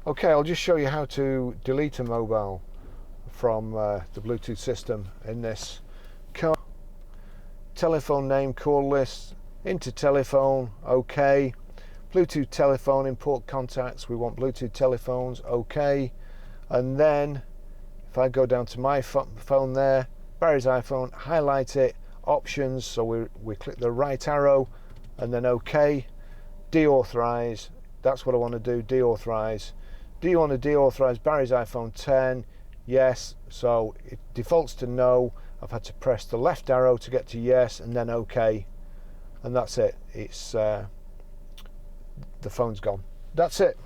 Okay, I'll just show you how to delete a mobile from the Bluetooth system in this car. Telephone name, call list, into telephone, OK. Bluetooth telephone, import contacts, we want Bluetooth telephones, OK. And then if I go down to my phone there, Barry's iPhone, highlight it, options, so we click the right arrow and then OK. Deauthorize, that's what I want to do, deauthorize. Do you want to deauthorize Barry's iPhone 10? Yes, so it defaults to no. I've had to press the left arrow to get to yes and then OK, and that's it. It's the phone's gone. That's it.